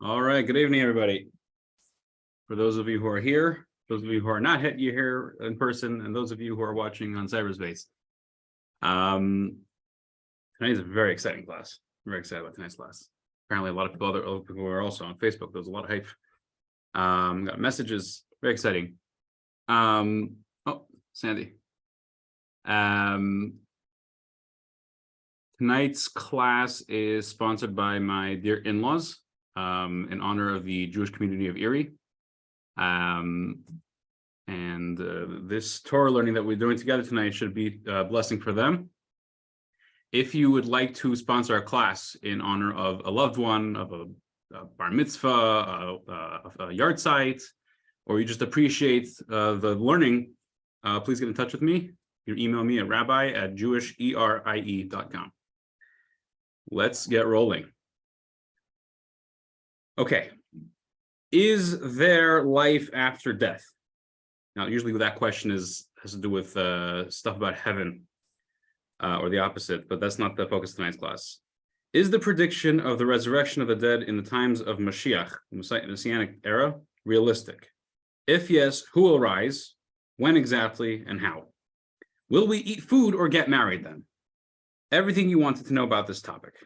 All right, good evening, everybody. For those of you who are here, those of you who are not here in person, and those of you who are watching on cyberspace. Tonight's a very exciting class. I'm very excited about tonight's class. Apparently, a lot of other people are also on Facebook. There's a lot of hype. Got messages, very exciting. Oh, Sandy. Tonight's class is sponsored by my dear in-laws. In honor of the Jewish community of Erie. This Torah learning that we're doing together tonight should be a blessing for them. If you would like to sponsor a class in honor of a loved one, of a bar mitzvah, a yard site, or you just appreciate the learning, please get in touch with me. You can email me at rabbi@jewisherie.com. Let's get rolling. Okay, is there life after death? Now, usually that question has to do with stuff about heaven or the opposite, but that's not the focus of tonight's class. Is the prediction of the resurrection of the dead in the times of Mashiach, the Messianic era, realistic? If yes, who will rise, when exactly, and how? Will we eat food or get married then? Everything you wanted to know about this topic.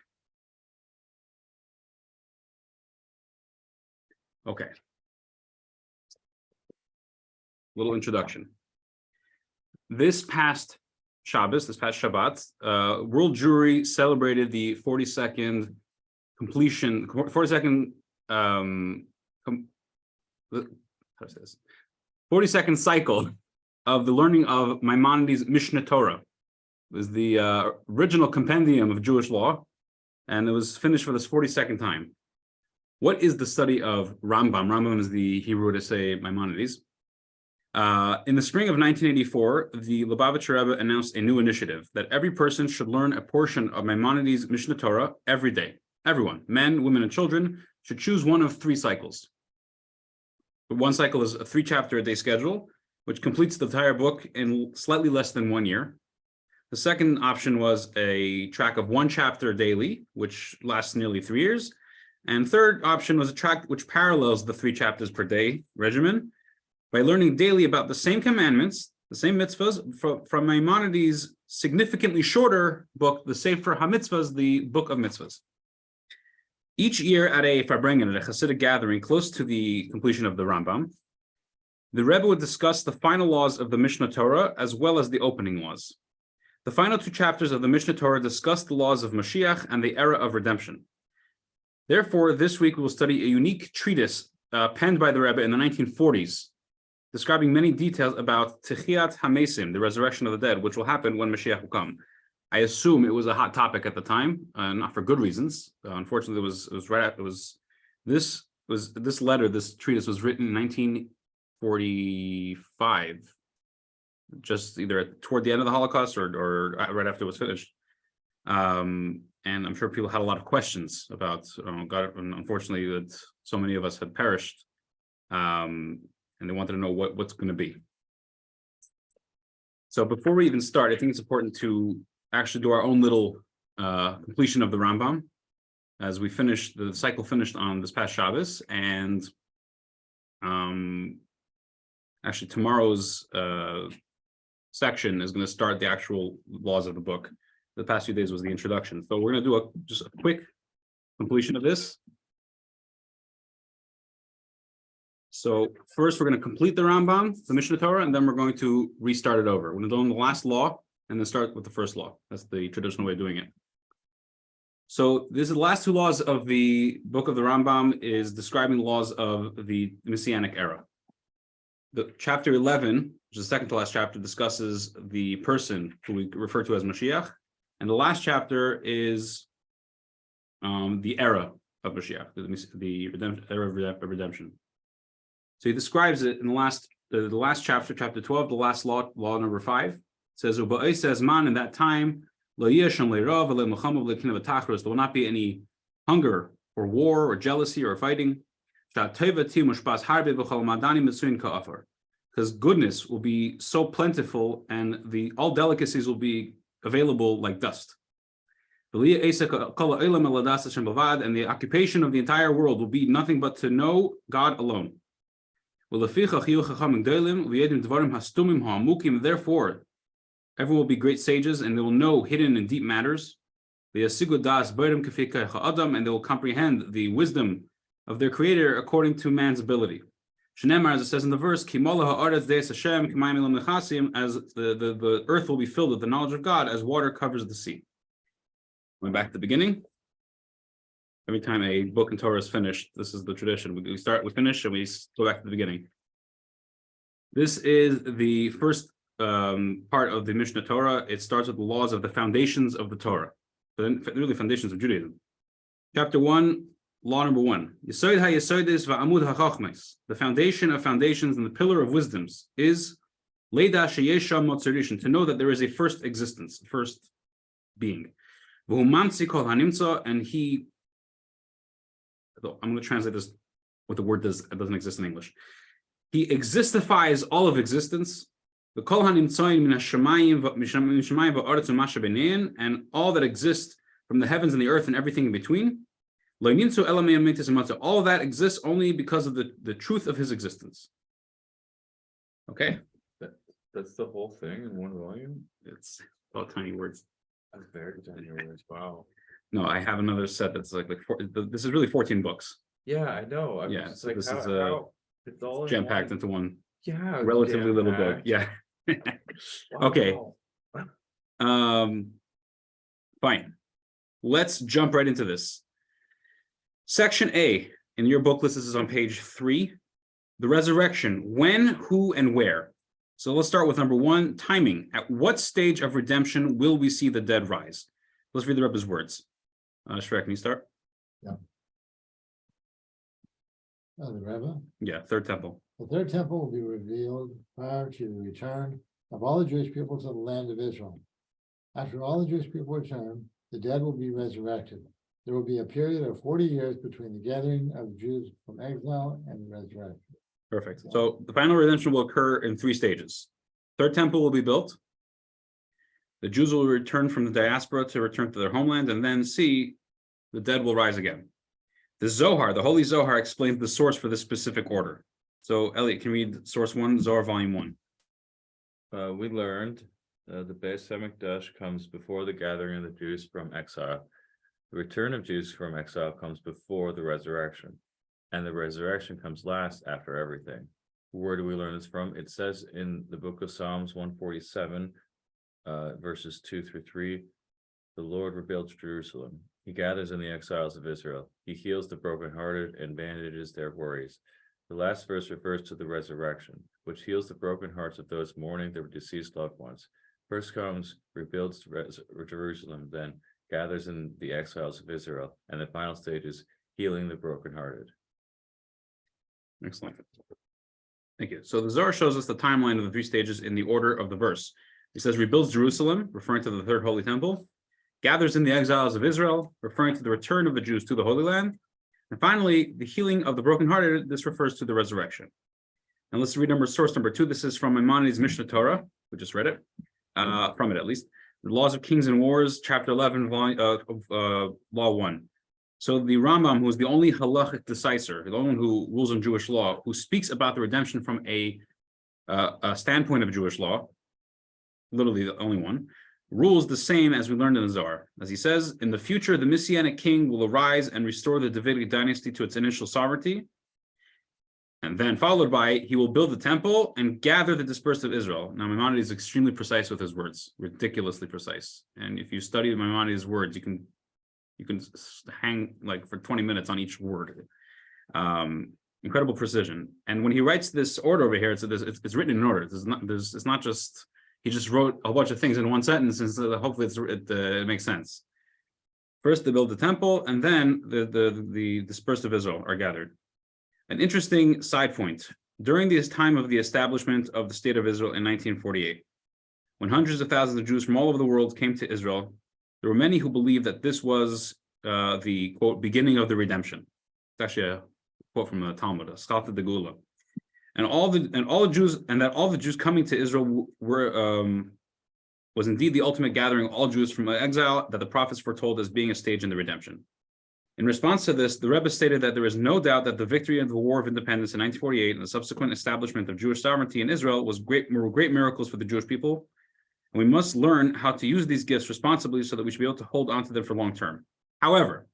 Okay. Little introduction. This past Shabbat, World Jewry celebrated the 42nd completion, 42nd, 42nd cycle of the learning of Maimonides' Mishneh Torah. It was the original compendium of Jewish law, and it was finished for this 42nd time. What is the study of Rambam? Rambam is the Hebrew to say Maimonides. In the spring of 1984, the Lubavitcher Rebbe announced a new initiative that every person should learn a portion of Maimonides' Mishneh Torah every day. Everyone, men, women, and children, should choose one of 3 cycles. One cycle is a 3-chapter-a-day schedule, which completes the entire book in slightly less than 1 year. The second option was a track of 1 chapter daily, which lasts nearly 3 years. And third option was a track which parallels the 3 chapters per day regimen by learning daily about the same commandments, the same mitzvahs from Maimonides' significantly shorter book, the Sefer HaMitzvahs, the Book of Mitzvahs. Each year at a Farbrengen, at a Hasidic gathering close to the completion of the Rambam, the Rebbe would discuss the final laws of the Mishneh Torah as well as the opening laws. The final 2 chapters of the Mishneh Torah discuss the laws of Mashiach and the era of redemption. Therefore, this week we will study a unique treatise penned by the Rebbe in the 1940s, describing many details about Techiyat HaMesim, the resurrection of the dead, which will happen when Mashiach will come. I assume it was a hot topic at the time, not for good reasons. Unfortunately, this treatise was written in 1945, just either toward the end of the Holocaust or right after it was finished. And I'm sure people had a lot of questions about God, and unfortunately that so many of us had perished, and they wanted to know what's going to be. So before we even start, I think it's important to actually do our own little completion of the Rambam, as we finished, the cycle finished on this past Shabbos, and actually tomorrow's section is going to start the actual laws of the book. The past few days was the introduction. So we're going to do just a quick completion of this. So first, we're going to complete the Rambam, the Mishneh Torah, and then we're going to restart it over. We're going to do the last law and then start with the first law. That's the traditional way of doing it. So this is the last 2 laws of the book of the Rambam, is describing the laws of the Messianic era. The chapter 11, which is the second to last chapter, discusses the person who we refer to as Mashiach. And the last chapter is the era of Mashiach, the era of redemption. So he describes it in the last chapter, chapter 12, the last law, law number 5. It says, "Uba'ay says man in that time, there will not be any hunger or war or jealousy or fighting, because goodness will be so plentiful and all delicacies will be available like dust. And the occupation of the entire world will be nothing but to know God alone. Therefore, everyone will be great sages, and they will know hidden and deep matters. And they will comprehend the wisdom of their creator according to man's ability. As it says in the verse, as the earth will be filled with the knowledge of God as water covers the sea. Going back to the beginning. Every time a book in Torah is finished, this is the tradition. We finish, and we go back to the beginning. This is the first part of the Mishnah Torah. It starts with the laws of the foundations of the Torah, really foundations of Judaism. Chapter 1, law number 1. Yesod ha-yesodis va'amud ha-chochmes. The foundation of foundations and the pillar of wisdoms is Leida sheyesha motzerishin, to know that there is a first existence, first being. V'hu mamtzi kol hanimtza, and he, I'm going to translate this what the word does. It doesn't exist in English. He existifies all of existence. The kol hanimtzayin min hashamayim va'aretz u'masha b'neihin, and all that exists from the heavens and the earth and everything in between. All of that exists only because of the truth of his existence. Okay. That's the whole thing in one volume? It's all tiny words. That's very tiny words. Wow. No, I have another set that's like this is really 14 books. Yeah, I know. I'm Yeah, just so like, this how, is it's all in jam-packed one. into one Yeah, relatively little book. jam-packed. Yeah. Okay. Fine. Let's jump right into this. Section A in your book list, this is on page 3. The resurrection. When, who, and where. So let's start with number 1, timing. At what stage of redemption will we see the dead rise? Let's read the Rebbe's words. Shrek, can you start? Yeah. The Rebbe. Yeah, third temple. The third temple will be revealed prior to the return of all the Jewish people to the land of Israel. After all the Jewish people return, the dead will be resurrected. There will be a period of 40 years between the gathering of Jews from exile and the resurrection. Perfect. So the final redemption will occur in 3 stages. Third temple will be built. The Jews will return from the diaspora to return to their homeland, and then the dead will rise again. The Zohar, the Holy Zohar, explains the source for this specific order. So Elliot, can you read source 1, Zohar volume 1? We learned the Beis Hamikdash comes before the gathering of the Jews from exile. The return of Jews from exile comes before the resurrection, and the resurrection comes last after everything. Where do we learn this from? It says in the book of Psalms 147, verses 2 through 3, the Lord rebuilds Jerusalem. He gathers in the exiles of Israel. He heals the brokenhearted and bandages their worries. The last verse refers to the resurrection, which heals the broken hearts of those mourning their deceased loved ones. First comes, rebuilds Jerusalem, then gathers in the exiles of Israel, and the final stage is healing the brokenhearted. Excellent. Thank you. So the Zohar shows us the timeline of the 3 stages in the order of the verse. It says rebuilds Jerusalem, referring to the third holy temple, gathers in the exiles of Israel, referring to the return of the Jews to the Holy Land, and finally, the healing of the brokenhearted. This refers to the resurrection. And let's read source number 2. This is from Maimonides' Mishnah Torah. We just read it, from it at least. The Laws of Kings and Wars, chapter 11, law 1. So the Rambam, who is the only halachic decisor, the only one who rules on Jewish law, who speaks about the redemption from a standpoint of Jewish law, literally the only one, rules the same as we learned in the Zohar. As he says, in the future, the Messianic king will arise and restore the Davidic dynasty to its initial sovereignty. And then followed by, he will build the temple and gather the dispersed of Israel. Now, Maimonides is extremely precise with his words, ridiculously precise. And if you study Maimonides' words, you can hang like for 20 minutes on each word. Incredible precision. And when he writes this order over here, it's written in order. It's not just, he just wrote a bunch of things in one sentence, and so hopefully it makes sense. First, they build the temple, and then the dispersed of Israel are gathered. An interesting side point. During this time of the establishment of the state of Israel in 1948, when hundreds of thousands of Jews from all over the world came to Israel, there were many who believed that this was the, quote, beginning of the redemption. It's actually a quote from the Talmud, Schalta de Gula. And all the Jews coming to Israel were was indeed the ultimate gathering of all Jews from exile that the prophets foretold as being a stage in the redemption. In response to this, the Rebbe stated that there is no doubt that the victory of the War of Independence in 1948 and the subsequent establishment of Jewish sovereignty in Israel were great miracles for the Jewish people. And we must learn how to use these gifts responsibly so that we should be able to hold on to them for long term. However,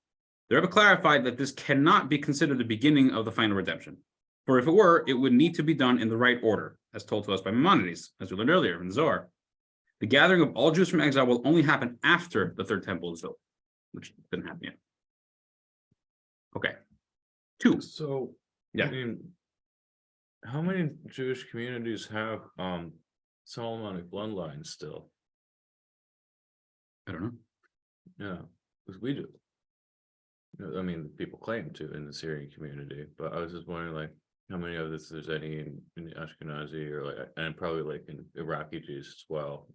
the Rebbe clarified that this cannot be considered the beginning of the final redemption. For if it were, it would need to be done in the right order, as told to us by Maimonides, as we learned earlier in the Zohar. The gathering of all Jews from exile will only happen after the third temple is built, which didn't happen yet. Okay. 2. So, Yeah. I mean, how many Jewish communities have Solomonic bloodlines still? I don't know. Yeah, because we do. I mean, people claim to in the Syrian community, but I was just wondering, like, how many of this there's any in the Ashkenazi or like, and probably like in Iraqi Jews as well,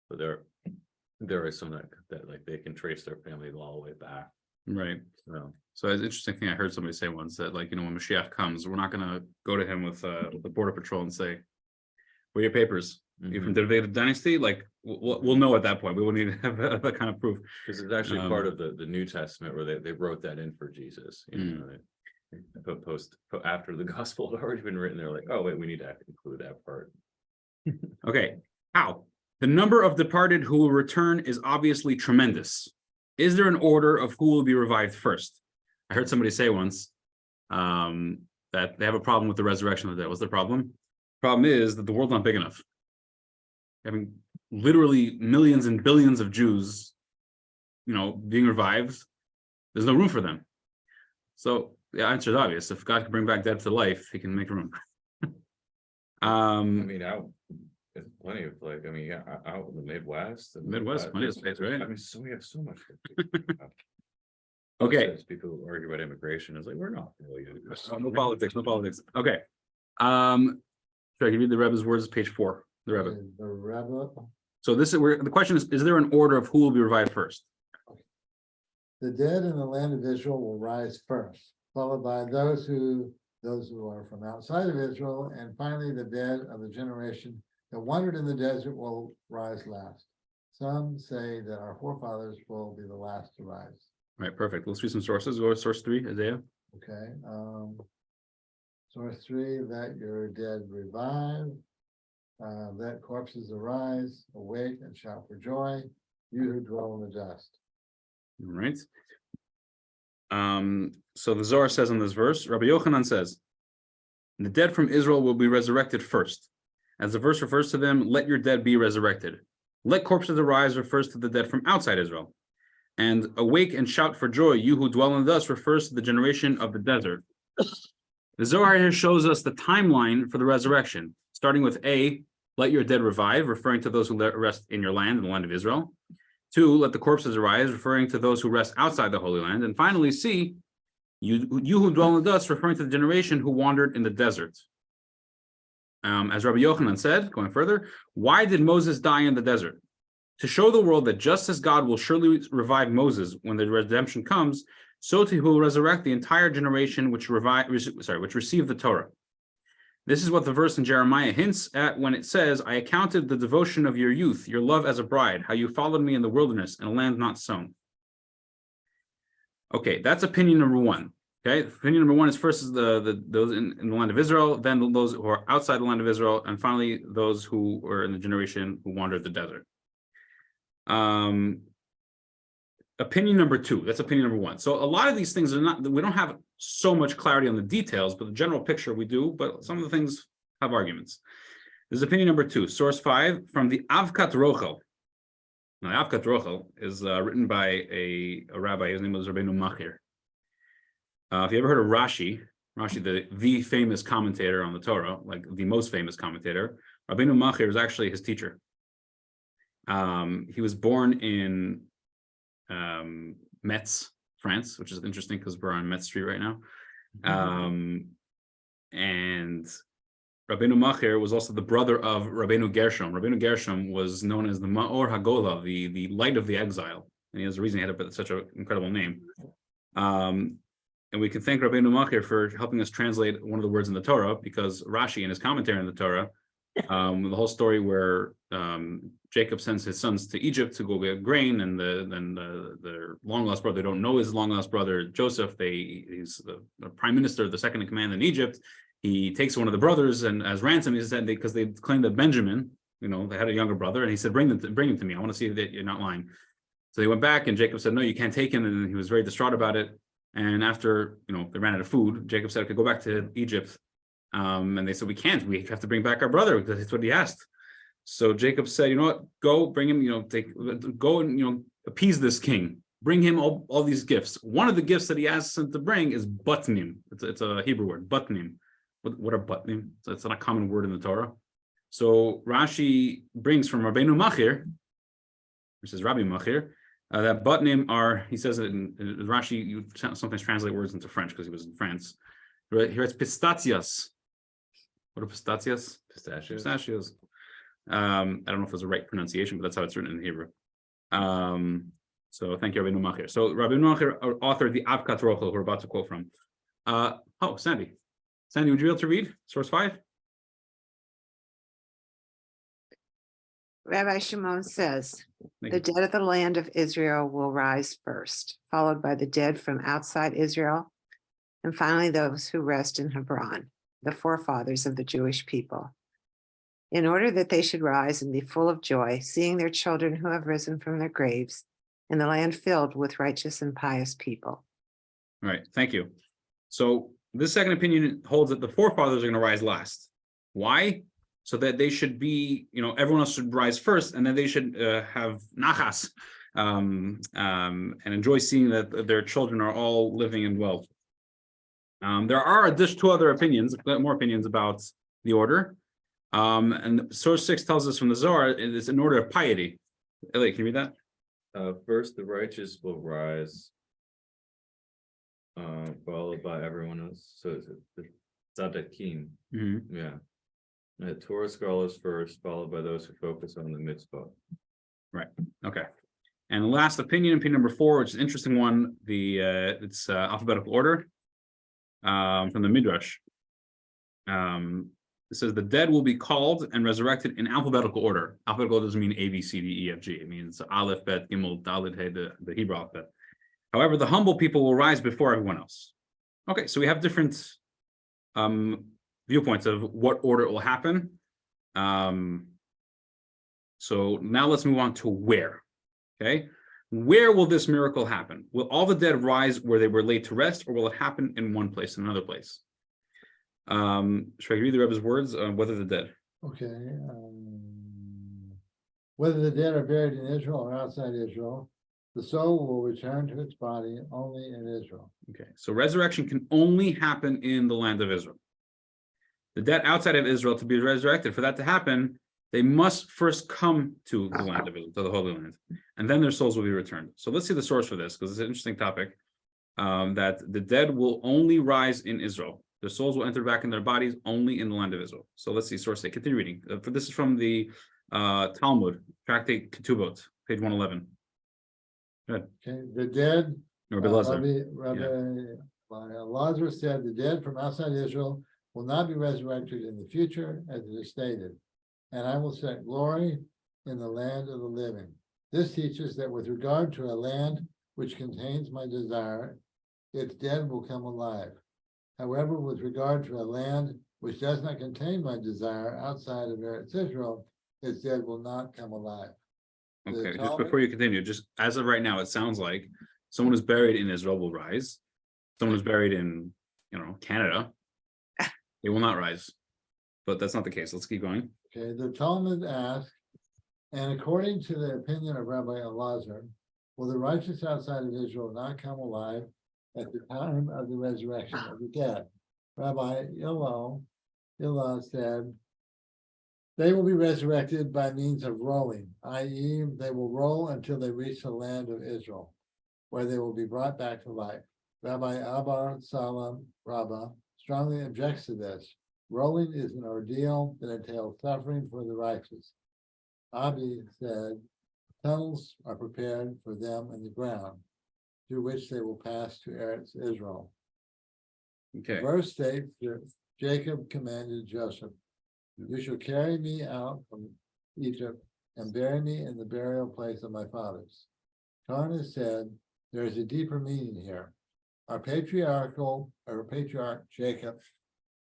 But there are some that like they can trace their family all the way back. Right. So So it's an interesting thing I heard somebody say once that, like, when Mashiach comes, we're not going to go to him with the border patrol and say, "Where are your papers? You're from the Davidic dynasty?" Like, we'll know at that point. We will need to have that kind of proof. because it's actually part of the New Testament where they wrote that in for Jesus. After the gospel had already been written, they're like, oh wait, we need to include that part. Okay. How? The number of departed who will return is obviously tremendous. Is there an order of who will be revived first? I heard somebody say once that they have a problem with the resurrection of the dead. What's the problem? Problem is that the world's not big enough. Having literally millions and billions of Jews, being revived, there's no room for them. So the answer is obvious. If God can bring back dead to life, he can make room. I mean, it's plenty of out in the Midwest. Plenty of space, right? I mean, so we have so much. Okay. People who argue about immigration. It's like, we're not really. No politics. Okay. Should I read the Rebbe's words, page 4? The Rebbe. The Rebbe. So this is where the question is there an order of who will be revived first? The dead in the land of Israel will rise first, followed by those who are from outside of Israel, and finally the dead of the generation that wandered in the desert will rise last. Some say that our forefathers will be the last to rise. All right, perfect. Let's read some sources. Go to source 3, Isaiah. Okay. Source 3, let your dead revive, let corpses arise, awake and shout for joy, you who dwell in the dust. All right. So the Zohar says in this verse, Rabbi Yochanan says, the dead from Israel will be resurrected first. As the verse refers to them, let your dead be resurrected. Let corpses arise refers to the dead from outside Israel. And awake and shout for joy, you who dwell in the dust, refers to the generation of the desert. The Zohar here shows us the timeline for the resurrection, starting with A, let your dead revive, referring to those who rest in your land, in the land of Israel. 2, let the corpses arise, referring to those who rest outside the Holy Land. And finally, C, you who dwell in the dust, referring to the generation who wandered in the desert. As Rabbi Yochanan said, going further, why did Moses die in the desert? To show the world that just as God will surely revive Moses when the redemption comes, so too he will resurrect the entire generation which received the Torah. This is what the verse in Jeremiah hints at when it says, I accounted the devotion of your youth, your love as a bride, how you followed me in the wilderness in a land not sown. Okay, that's opinion number 1. Okay, opinion number 1 is first is those in the land of Israel, then those who are outside the land of Israel, and finally those who were in the generation who wandered the desert. Opinion number 2, that's opinion number 1. So a lot of these things we don't have so much clarity on the details, but the general picture we do, but some of the things have arguments. This is opinion number 2, source 5 from the Avkat Rochel. Now, Avkat Rochel is written by a rabbi, his name was Rabbeinu Machir. If you ever heard of Rashi, the famous commentator on the Torah, like the most famous commentator, Rabbeinu Machir is actually his teacher. He was born in Metz, France, which is interesting because we're on Metz Street right now. And Rabbeinu Machir was also the brother of Rabbeinu Gershom. Rabbeinu Gershom was known as the Ma'or Hagola, the light of the exile. And he has a reason he had such an incredible name. And we can thank Rabbeinu Machir for helping us translate one of the words in the Torah, because Rashi in his commentary on the Torah, the whole story where Jacob sends his sons to Egypt to go get grain, and their long lost brother, they don't know his long lost brother Joseph. He's the prime minister, the second in command in Egypt. He takes one of the brothers and as ransom. He said because they claimed that Benjamin, they had a younger brother, and he said, bring him to me. I want to see that you're not lying. So they went back, and Jacob said, no, you can't take him, and he was very distraught about it. And after they ran out of food, Jacob said, okay, go back to Egypt. And they said, we can't. We have to bring back our brother because that's what he asked. So Jacob said, you know what? Go bring him. Go and appease this king. Bring him all these gifts. One of the gifts that he asks him to bring is batnim. It's a Hebrew word, batnim. What are batnim? So it's not a common word in the Torah. So Rashi brings from Rabbeinu Machir, which is Rabbi Machir, that batnim are. He says it in Rashi. You sometimes translate words into French because he was in France. Right here, it's pistachios. What are pistachios? Pistachios. I don't know if it's the right pronunciation, but that's how it's written in Hebrew. So thank you, Rabbeinu Machir. So Rabbeinu Machir authored the Avkat Rochel, we're about to quote from. Sandy. Sandy, would you be able to read source 5? Rabbi Shimon says, Thank the you. dead of the land of Israel will rise first, followed by the dead from outside Israel, and finally those who rest in Hebron, the forefathers of the Jewish people, in order that they should rise and be full of joy, seeing their children who have risen from their graves, and the land filled with righteous and pious people. All right, thank you. So this second opinion holds that the forefathers are going to rise last. Why? So that they should be, everyone else should rise first, and then they should have nachas and enjoy seeing that their children are all living in wealth. There are two other opinions, more opinions about the order. And source 6 tells us from the Zohar it is an order of piety. Eli, can you read that? First, the righteous will rise, followed by everyone else. So it's the tzaddikim. Mm-hmm. Yeah. Torah scholars first, followed by those who focus on the mitzvah. Right. Okay. And the last opinion number 4, which is an interesting one, it's alphabetical order from the Midrash. It says the dead will be called and resurrected in alphabetical order. Alphabetical doesn't mean A, B, C, D, E, F, G. It means Aleph, Bet, Gimel, Dalet, He, the Hebrew alphabet. However, the humble people will rise before everyone else. Okay, so we have different viewpoints of what order it will happen. So now let's move on to where. Okay, where will this miracle happen? Will all the dead rise where they were laid to rest, or will it happen in one place, in another place? Should I read the Rebbe's words? Whether the dead. Okay. Whether the dead are buried in Israel or outside Israel, the soul will return to its body only in Israel. Okay, so resurrection can only happen in the land of Israel. The dead outside of Israel to be resurrected, for that to happen, they must first come to the land of Israel, to the Holy Land, and then their souls will be returned. So let's see the source for this, because it's an interesting topic, that the dead will only rise in Israel. Their souls will enter back in their bodies only in the land of Israel. So let's see, source 8. Continue reading. This is from the Talmud, Tractate Ketubot, page 111. Good. Okay, the dead, Rabbi Lazar. Rabbi Lazar said, the dead from outside Israel will not be resurrected in the future, as it is stated. And I will set glory in the land of the living. This teaches that with regard to a land which contains my desire, its dead will come alive. However, with regard to a land which does not contain my desire outside of Eretz Israel, its dead will not come alive. Okay, just before you continue, just as of right now, it sounds like someone who's buried in Israel will rise. Someone who's buried in, Canada, they will not rise. But that's not the case. Let's keep going. Okay, the Talmud asks, and according to the opinion of Rabbi Elazar, will the righteous outside of Israel not come alive at the time of the resurrection of the dead? Rabbi Ilah said, they will be resurrected by means of rolling, i.e., they will roll until they reach the land of Israel, where they will be brought back to life. Rabbi Abba Salam Rabbah strongly objects to this. Rolling is an ordeal that entails suffering for the righteous. Abi said, tunnels are prepared for them in the ground, through which they will pass to Eretz Israel. Okay. Verse states that Jacob commanded Joseph, you shall carry me out from Egypt and bury me in the burial place of my fathers. Tarna said, there is a deeper meaning here. Our patriarch Jacob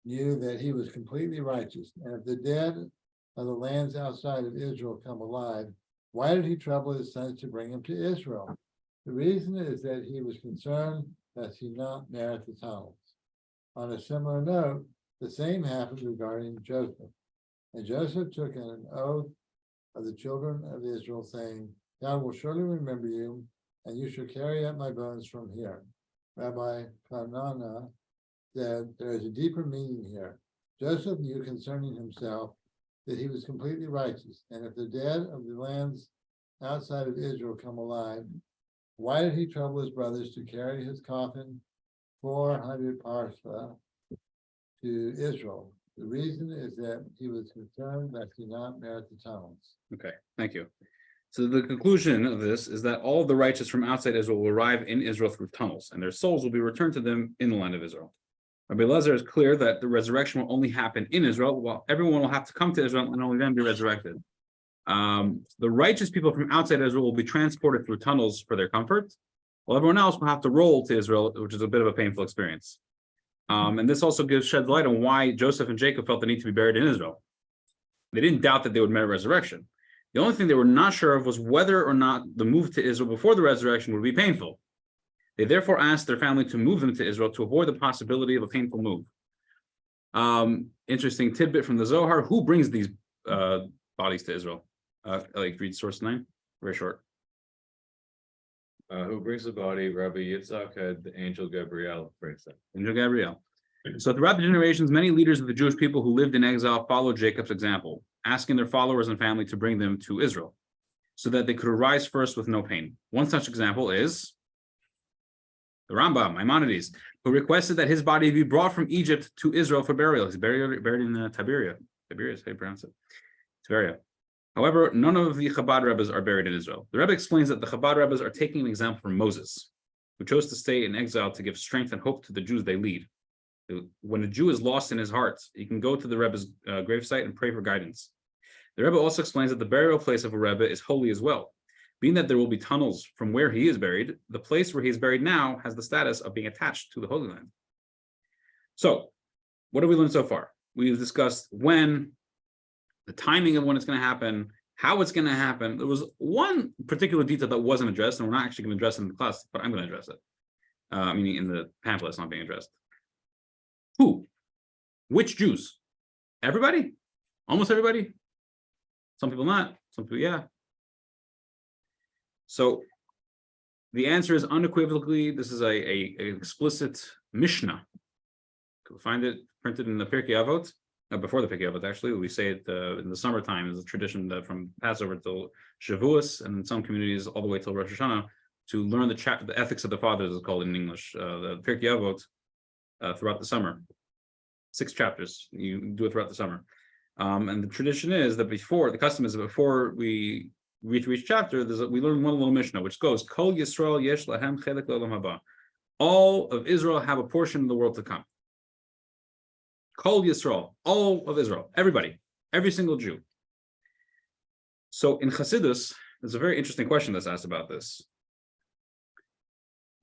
knew that he was completely righteous, and if the dead of the lands outside of Israel come alive, why did he trouble his sons to bring him to Israel? The reason is that he was concerned that he not merit the tunnels. On a similar note, the same happened regarding Joseph. And Joseph took an oath of the children of Israel, saying, God will surely remember you, and you shall carry up my bones from here. Rabbi Kanana said, there is a deeper meaning here. Joseph knew concerning himself that he was completely righteous, and if the dead of the lands outside of Israel come alive, why did he trouble his brothers to carry his coffin 400 parsah to Israel? The reason is that he was concerned that he not merit the tunnels. Okay, thank you. So the conclusion of this is that all the righteous from outside Israel will arrive in Israel through tunnels, and their souls will be returned to them in the land of Israel. Rabbi Elazar is clear that the resurrection will only happen in Israel, while everyone will have to come to Israel and only then be resurrected. The righteous people from outside Israel will be transported through tunnels for their comfort, while everyone else will have to roll to Israel, which is a bit of a painful sheds light on why Joseph and Jacob felt the need to be buried in Israel. They didn't doubt that they would merit resurrection. The only thing they were not sure of was whether or not the move to Israel before the resurrection would be painful. They therefore asked their family to move them to Israel to avoid the possibility of a painful move. Interesting tidbit from the Zohar. Who brings these bodies to Israel? Read source 9, very short. Who brings the body? Rabbi Yitzhak had the angel Gabriel brings them. Angel Gabriel. So throughout the generations, many leaders of the Jewish people who lived in exile followed Jacob's example, asking their followers and family to bring them to Israel so that they could arise first with no pain. One such example is the Rambam, Maimonides, who requested that his body be brought from Egypt to Israel for burial. He's buried in Tiberias, how do you pronounce it? Tiberia. However, none of the Chabad Rebbes are buried in Israel. The Rebbe explains that the Chabad Rebbes are taking an example from Moses, who chose to stay in exile to give strength and hope to the Jews they lead. When a Jew is lost in his heart, he can go to the Rebbe's gravesite and pray for guidance. The Rebbe also explains that the burial place of a Rebbe is holy as well. Being that there will be tunnels from where he is buried, the place where he is buried now has the status of being attached to the Holy Land. So, what have we learned so far? We've discussed when, the timing of when it's going to happen, how it's going to happen. There was one particular detail that wasn't addressed, and we're not actually going to address it in the class, but I'm going to address it. Meaning in the pamphlet, it's not being addressed. Who? Which Jews? Everybody? Almost everybody? Some people not, some people yeah. So the answer is unequivocally, this is an explicit Mishnah. You'll find it printed in the Pirkei Avot, before the Pirkei Avot actually. We say it in the summertime as a tradition that from Passover till Shavuos, and in some communities all the way till Rosh Hashanah, to learn the ethics of the fathers is called in English, the Pirkei Avot, throughout the summer. 6 chapters, you do it throughout the summer. And the tradition is that before we read through each chapter, we learn one little Mishnah, which goes, Kol Yisrael yesh lahem chelek le'olam haba. All of Israel have a portion in the world to come. Kol Yisrael, all of Israel, everybody, every single Jew. So in Chassidus, there's a very interesting question that's asked about this.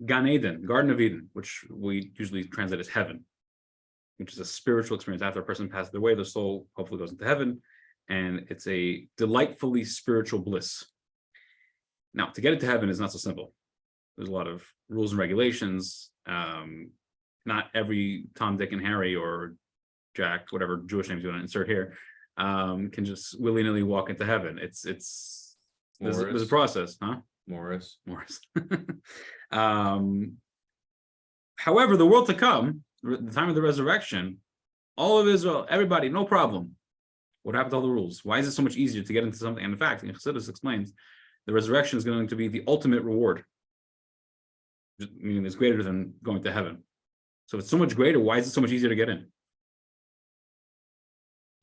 Gan Eden, Garden of Eden, which we usually translate as heaven, which is a spiritual experience. After a person passes away, the soul hopefully goes into heaven, and it's a delightfully spiritual bliss. Now, to get into heaven is not so simple. There's a lot of rules and regulations. Not every Tom, Dick, and Harry, or Jack, whatever Jewish names you want to insert here, can just willy-nilly walk into heaven. There's a process, huh? Morris. However, the world to come, the time of the resurrection, all of Israel, everybody, no problem. What happened to all the rules? Why is it so much easier to get into something? And in fact, Chassidus explains, the resurrection is going to be the ultimate reward, meaning it's greater than going to heaven. So if it's so much greater, why is it so much easier to get in?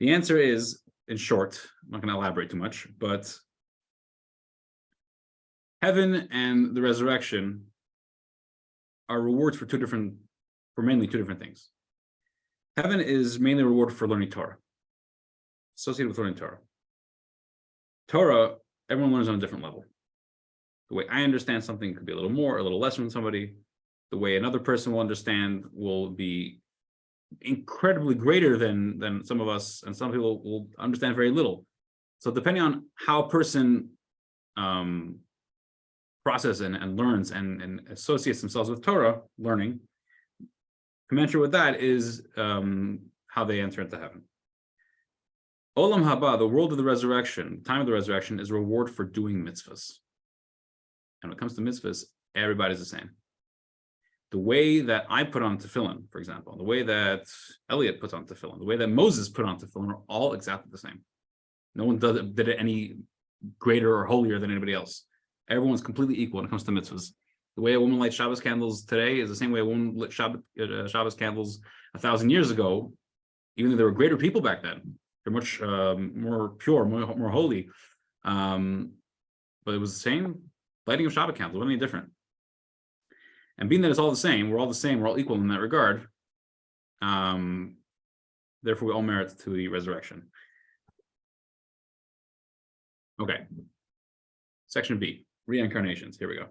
The answer is, in short, I'm not going to elaborate too much, but heaven and the resurrection are rewards for mainly two different things. Heaven is mainly a reward for learning Torah, associated with learning Torah. Torah, everyone learns on a different level. The way I understand something could be a little more, a little less from somebody. The way another person will understand will be incredibly greater than some of us, and some people will understand very little. So depending on how a person processes and learns and associates themselves with Torah learning, commensurate with that is how they enter into heaven. Olam haba, the world of the resurrection, time of the resurrection, is reward for doing mitzvahs. And when it comes to mitzvahs, everybody's the same. The way that I put on tefillin, for example, the way that Elliot puts on tefillin, the way that Moses put on tefillin are all exactly the same. No one did it any greater or holier than anybody else. Everyone's completely equal when it comes to mitzvahs. The way a woman lights Shabbos candles today is the same way a woman lit Shabbos candles 1,000 years ago, even though there were greater people back then. They're much more pure, more holy. But it was the same lighting of Shabbos candles. It wasn't any different. And being that it's all the same, we're all equal in that regard. Therefore, we all merit to the resurrection. Okay. Section B, reincarnations. Here we go.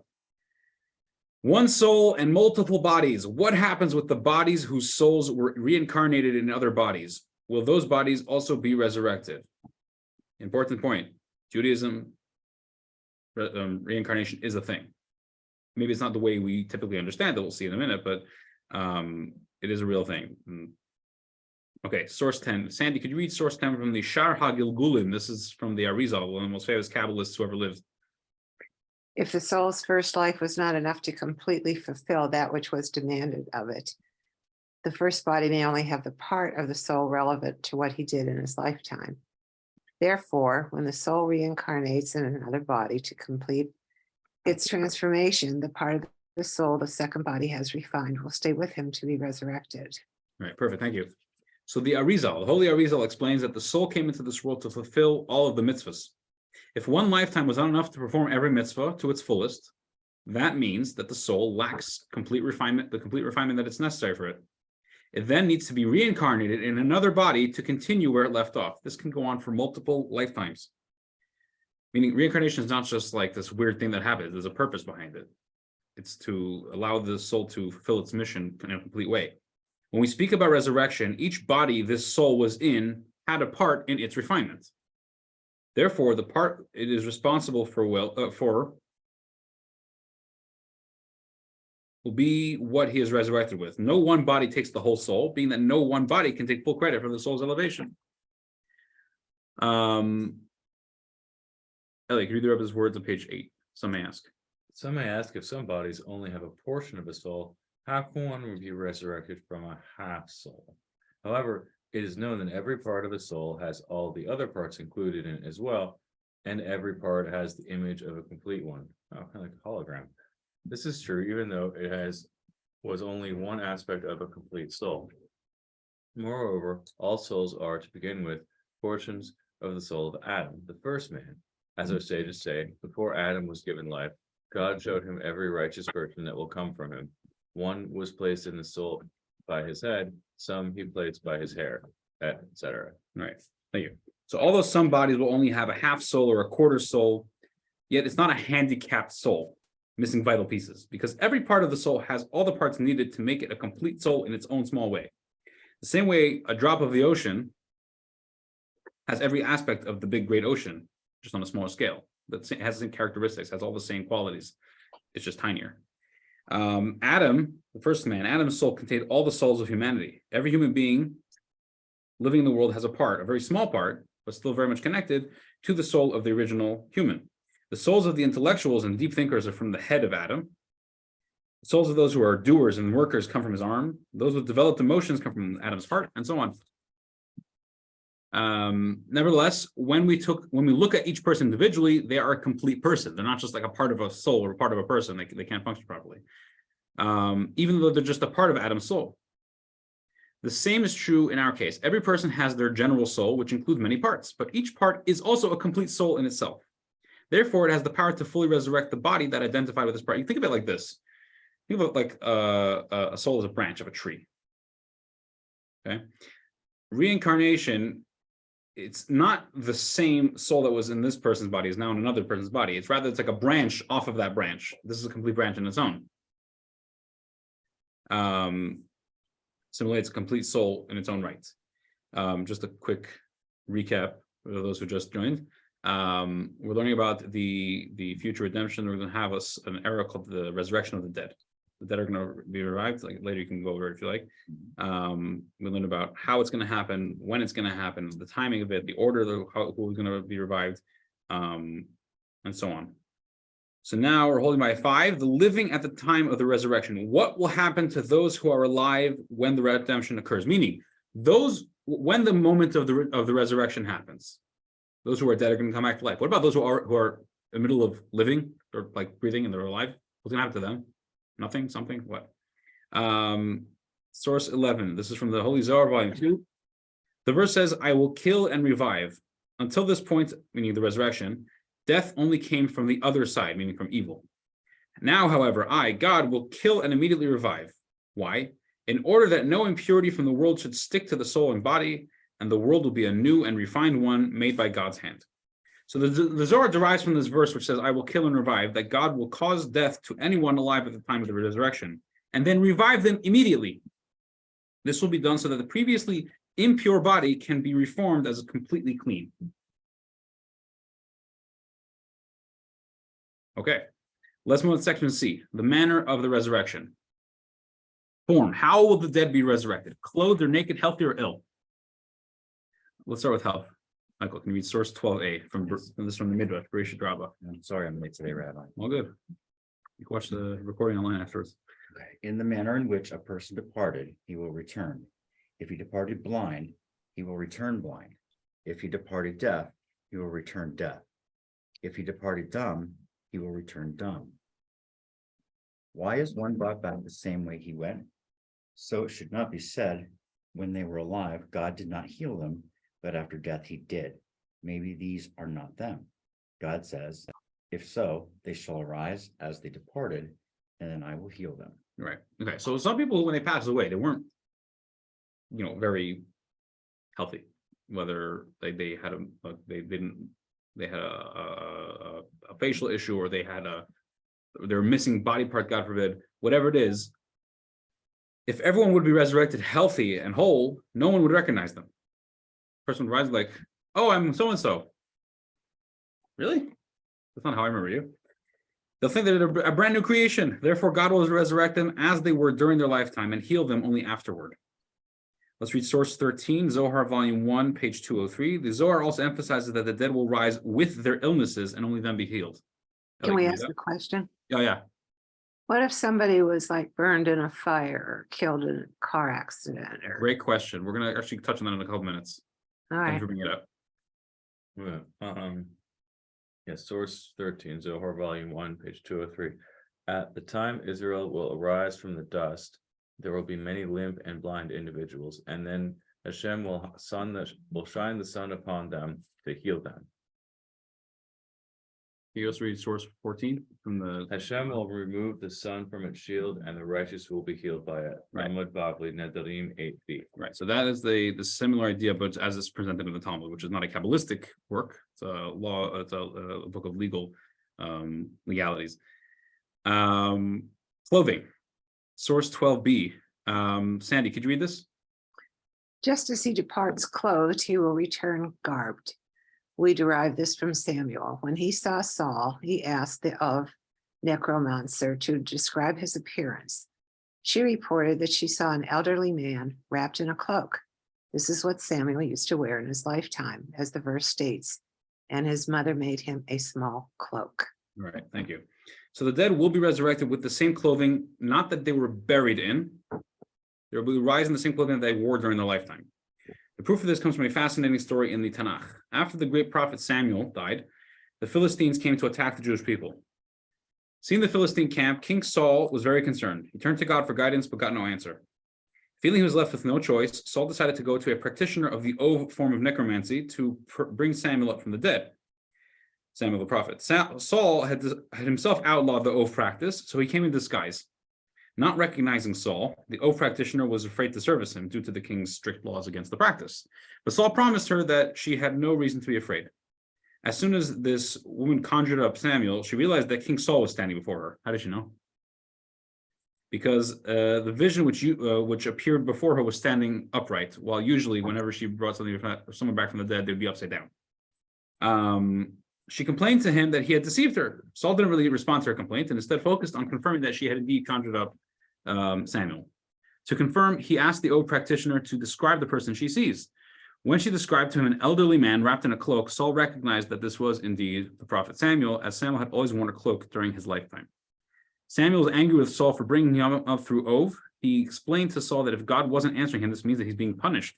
One soul and multiple bodies. What happens with the bodies whose souls were reincarnated in other bodies? Will those bodies also be resurrected? Important point. Judaism, reincarnation is a thing. Maybe it's not the way we typically understand it. We'll see in a minute, but it is a real thing. Okay, source 10. Sandy, could you read source 10 from the Shar HaGilgulim? This is from the Arizal, one of the most famous Kabbalists who ever lived. If the soul's first life was not enough to completely fulfill that which was demanded of it, the first body may only have the part of the soul relevant to what he did in his lifetime. Therefore, when the soul reincarnates in another body to complete its transformation, the part of the soul the second body has refined will stay with him to be resurrected. All right, perfect, thank you. So the Arizal, the Holy Arizal explains that the soul came into this world to fulfill all of the mitzvahs. If one lifetime was not enough to perform every mitzvah to its fullest, that means that the soul lacks complete refinement, the complete refinement that it's necessary for it. It then needs to be reincarnated in another body to continue where it left off. This can go on for multiple lifetimes. Meaning reincarnation is not just like this weird thing that happens. There's a purpose behind it. It's to allow the soul to fulfill its mission in a complete way. When we speak about resurrection, each body this soul was in had a part in its refinement. Therefore, the part it is responsible for will be what he is resurrected with. No one body takes the whole soul, being that no one body can take full credit for the soul's elevation. Ellie, can you read the Rebbe's words on page 8? Some may ask. Some may ask, if some bodies only have a portion of a soul, how can one be resurrected from a half soul? However, it is known that every part of the soul has all the other parts included in it as well, and every part has the image of a complete one. Oh, kind of like a hologram. This is true, even though it was only one aspect of a complete soul. Moreover, all souls are, to begin with, portions of the soul of Adam, the first man. As our sages say, before Adam was given life, God showed him every righteous person that will come from him. One was placed in the soul by his head, some he placed by his hair, etc. Right. Thank you. So although some bodies will only have a half soul or a quarter soul, yet it's not a handicapped soul, missing vital pieces, because every part of the soul has all the parts needed to make it a complete soul in its own small way. The same way a drop of the ocean has every aspect of the big, great ocean, just on a smaller scale. That has the same characteristics, has all the same qualities. It's just tinier. Adam, the first man, Adam's soul contained all the souls of humanity. Every human being living in the world has a part, a very small part, but still very much connected to the soul of the original human. The souls of the intellectuals and deep thinkers are from the head of Adam. The souls of those who are doers and workers come from his arm. Those with developed emotions come from Adam's heart, and so on. Nevertheless, when we look at each person individually, they are a complete person. They're not just like a part of a soul or a part of a person. They can't function properly, even though they're just a part of Adam's soul. The same is true in our case. Every person has their general soul, which includes many parts, but each part is also a complete soul in itself. Therefore, it has the power to fully resurrect the body that identified with this part. You think of it like this. Think of it like a soul as a branch of a tree. Okay, reincarnation it's not the same soul that was in this person's body is now in another person's body. It's rather, it's like a branch off of that branch. This is a complete branch in its own. Similarly, it's a complete soul in its own right. Just a quick recap for those who just joined. We're learning about the future redemption. We're going to have an era called the resurrection of the dead. The dead are going to be revived. Like later, you can go over it if you like. We learn about how it's going to happen, when it's going to happen, the timing of it, the order, who is going to be revived, and so on. So now we're holding by 5, the living at the time of the resurrection. What will happen to those who are alive when the redemption occurs? Meaning, when the moment of the resurrection happens, those who are dead are going to come back to life. What about those who are in the middle of living or like breathing and they're alive? What's going to happen to them? Nothing, something, what? Source 11. This is from the Holy Zohar, volume 2. The verse says, I will kill and revive. Until this point, meaning the resurrection, death only came from the other side, meaning from evil. Now, however, I, God, will kill and immediately revive. Why? In order that no impurity from the world should stick to the soul and body, and the world will be a new and refined one made by God's hand. So the Zohar derives from this verse, which says, I will kill and revive, that God will cause death to anyone alive at the time of the resurrection, and then revive them immediately. This will be done so that the previously impure body can be reformed as completely clean. Okay, let's move to section C, the manner of the resurrection. Form, how will the dead be resurrected? Clothed or naked, healthy or ill? Let's start with health. Michael, can you read source 12a from this from the Midrash, Bereshit Rabbah? I'm sorry I'm late today, Rabbi. All good. You can watch the recording online afterwards. Okay. In the manner in which a person departed, he will return. If he departed blind, he will return blind. If he departed deaf, he will return deaf. If he departed dumb, he will return dumb. Why is one brought back the same way he went? So it should not be said, when they were alive, God did not heal them, but after death he did. Maybe these are not them. God says, if so, they shall arise as they departed, and then I will heal them. Right. Okay. So some people, when they passed away, they weren't, very healthy. Whether they had a facial issue, or they're missing body part, God forbid, whatever it is. If everyone would be resurrected healthy and whole, no one would recognize them. Person would rise like, oh, I'm so-and-so. Really? That's not how I remember you. They'll think that they're a brand new creation. Therefore, God will resurrect them as they were during their lifetime and heal them only afterward. Let's read source 13, Zohar volume 1, page 203. The Zohar also emphasizes that the dead will rise with their illnesses and only then be healed. Can we ask a question? Oh, yeah. What if somebody was like burned in a fire or killed in a car accident? Or Great question. We're going to actually touch on that in a couple minutes. all Thanks right, for bringing it up. Source 13, Zohar volume 1, page 203. At the time Israel will arise from the dust, there will be many limp and blind individuals, and then Hashem will shine the sun upon them to heal them. You also read source 14 from the Hashem will remove the sun from its shield, and the righteous will be healed by it. Right. Amud Bavli, Nedarim 8b. right. So that is the similar idea, but as it's presented in the Talmud, which is not a Kabbalistic work. It's a law. It's a book of legal legalities. Clothing, source 12b. Sandy, could you read this? just as he departs clothed, he will return garbed. We derive this from Samuel. When he saw Saul, he asked the necromancer to describe his appearance. She reported that she saw an elderly man wrapped in a cloak. This is what Samuel used to wear in his lifetime, as the verse states, and his mother made him a small cloak. All right, thank you. So the dead will be resurrected with the same clothing, not that they were buried in. They will rise in the same clothing that they wore during their lifetime. The proof of this comes from a fascinating story in the Tanakh. After the great prophet Samuel died, the Philistines came to attack the Jewish people. Seeing the Philistine camp, King Saul was very concerned. He turned to God for guidance, but got no answer. Feeling he was left with no choice, Saul decided to go to a practitioner of the Ov form of necromancy to bring Samuel up from the dead. Samuel the prophet. Saul had himself outlawed the Ov practice, so he came in disguise. Not recognizing Saul, the oath practitioner was afraid to service him due to the king's strict laws against the practice. But Saul promised her that she had no reason to be afraid. As soon as this woman conjured up Samuel, she realized that King Saul was standing before her. How did she know? Because the vision which appeared before her was standing upright, while usually whenever she brought someone back from the dead, they'd be upside down. She complained to him that he had deceived her. Saul didn't really respond to her complaint and instead focused on confirming that she had indeed conjured up Samuel. To confirm, he asked the oath practitioner to describe the person she sees. When she described to him an elderly man wrapped in a cloak, Saul recognized that this was indeed the prophet Samuel, as Samuel had always worn a cloak during his lifetime. Samuel was angry with Saul for bringing him up through oath. He explained to Saul that if God wasn't answering him, this means that he's being punished.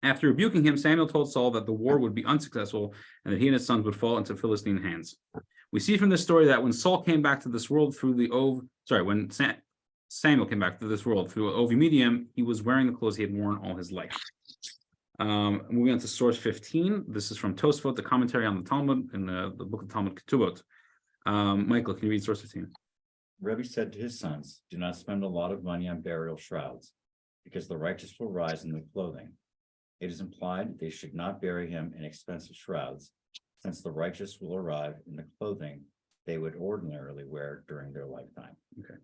After rebuking him, Samuel told Saul that the war would be unsuccessful and that he and his sons would fall into Philistine hands. We see from this story that when Saul came back to this world through the when Samuel came back to this world through Ovi medium, he was wearing the clothes he had worn all his life. Moving on to source 15. This is from Tosfot, the commentary on the Talmud in the book of Talmud Ketubot. Michael, can you read source 15? Rebbe said to his sons, do not spend a lot of money on burial shrouds, because the righteous will rise in their clothing. It is implied they should not bury him in expensive shrouds, since the righteous will arrive in the clothing they would ordinarily wear during their lifetime. Okay.